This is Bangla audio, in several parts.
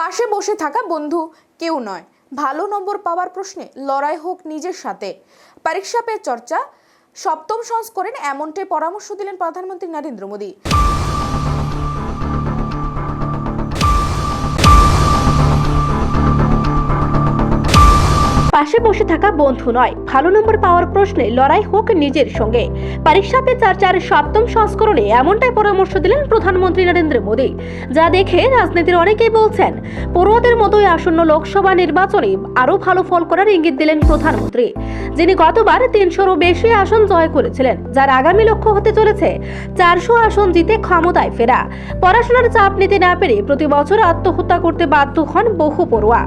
পাশে বসে থাকা বন্ধু কেউ নয়, ভালো নম্বর পাওয়ার প্রশ্নে লড়াই হোক নিজের সাথে। পরীক্ষা পে চর্চা সপ্তম সংস্করণ এমনটাই পরামর্শ দিলেন প্রধানমন্ত্রী নরেন্দ্র মোদী। পাশে বসে থাকা বন্ধু নয়, ভালো নম্বর পাওয়ার প্রশ্নে লড়াই হোক নিজের সঙ্গে। পরীক্ষা পে চর্চার সপ্তম সংস্করণে এমনটাই পরামর্শ দিলেন প্রধানমন্ত্রী নরেন্দ্র মোদী, যা দেখে রাজনীতির অনেকেই বলছেন পড়ুয়াদের মতোই আসন্ন লোকসভা নির্বাচনে আরো ভালো ফল করার ইঙ্গিত দিলেন প্রধানমন্ত্রী, যিনি গতবার ৩০০-রও বেশি আসন জয় করেছিলেন, যার আগামী লক্ষ্য হতে চলেছে ৪০০ আসন জিতে ক্ষমতায় ফেরা। পড়াশোনার চাপ নিতে না পেরে প্রতি বছর আত্মহত্যা করতে বাধ্য হন বহু পড়ুয়া।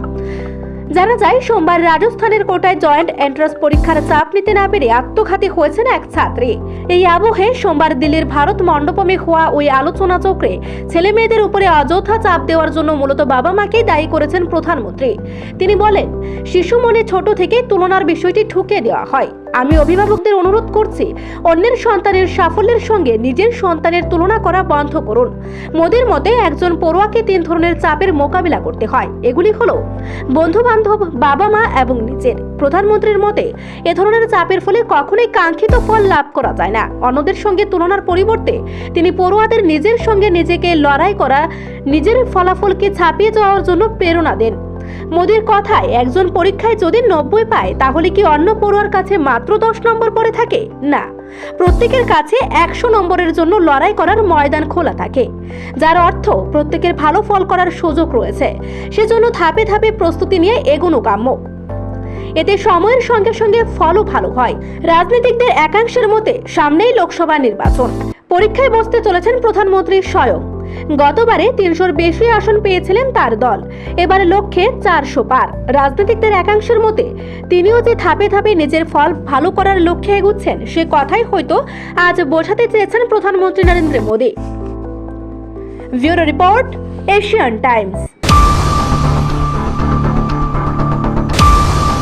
জানা যায়, সোমবার রাজস্থানের কোটায় জয়েন্ট এন্ট্রান্স পরীক্ষার চাপ নিতে না পেরে আত্মঘাতী হয়েছেন এক ছাত্রী। এই আবহে সোমবার দিল্লির ভারত মণ্ডপমে হওয়া ওই আলোচনা চক্রে ছেলে মেয়েদের উপরে অযথা চাপ দেওয়ার জন্য মূলত বাবা মাকেই দায়ী করেছেন প্রধানমন্ত্রী। তিনি বলেন, শিশু মনে ছোট থেকে তুলনার বিষয়টি ঠুকে দেওয়া হয়। আমি অভিভাবকদের অনুরোধ করছি, অন্যের সন্তানের সাফল্যের সঙ্গে নিজের সন্তানের তুলনা করা বন্ধ করুন। মোদীর মতে একজন পড়ুয়াকে ৩ ধরনের চাপের মোকাবিলা করতে হয়। এগুলি হলো বন্ধু বান্ধব, বাবা মা এবং নিজের। প্রধানমন্ত্রীর মতে এ ধরনের চাপের ফলে কখনোই কাঙ্ক্ষিত ফল লাভ করা যায় না। অন্যদের সঙ্গে তুলনার পরিবর্তে তিনি পড়ুয়াদের নিজের সঙ্গে নিজেকে লড়াই করা, নিজের ফলাফলকে ছাপিয়ে যাওয়ার জন্য প্রেরণা দেন। মোদীর কথায়, একজন পরীক্ষায় যদি ৯০ পায় তাহলে কি অন্য পড়ুয়ার কাছে মাত্র ১০ নম্বর পড়ে থাকে? না, প্রত্যেকের কাছে ১০০ নম্বরের জন্য লড়াই করার ময়দান খোলা থাকে, যার অর্থ প্রত্যেকের ভালো ফল করার সুযোগ রয়েছে। সেজন্য ধাপে ধাপে প্রস্তুতি নিয়ে এগোনো কাম্য। এতে সময়ের সঙ্গে সঙ্গে ফলও ভালো হয়। রাজনীতিকদের একাংশের মতে সামনেই লোকসভা নির্বাচন, পরীক্ষায় বসতে চলেছেন প্রধানমন্ত্রী স্বয়ং। গতবারে ৩০০-র বেশি আসন পেয়েছিলেন তার দল, এবারে লক্ষ্যে ৪০০ পার। রাজনীতিকদের একাংশের মতে তিনিও যে ধাপে ধাপে নিজের ফল ভালো করার লক্ষ্যে এগুচ্ছেন, সে কথাই হয়তো আজ বোঝাতে চেয়েছেন প্রধানমন্ত্রী Narendra Modi. Bureau report, Asian Times.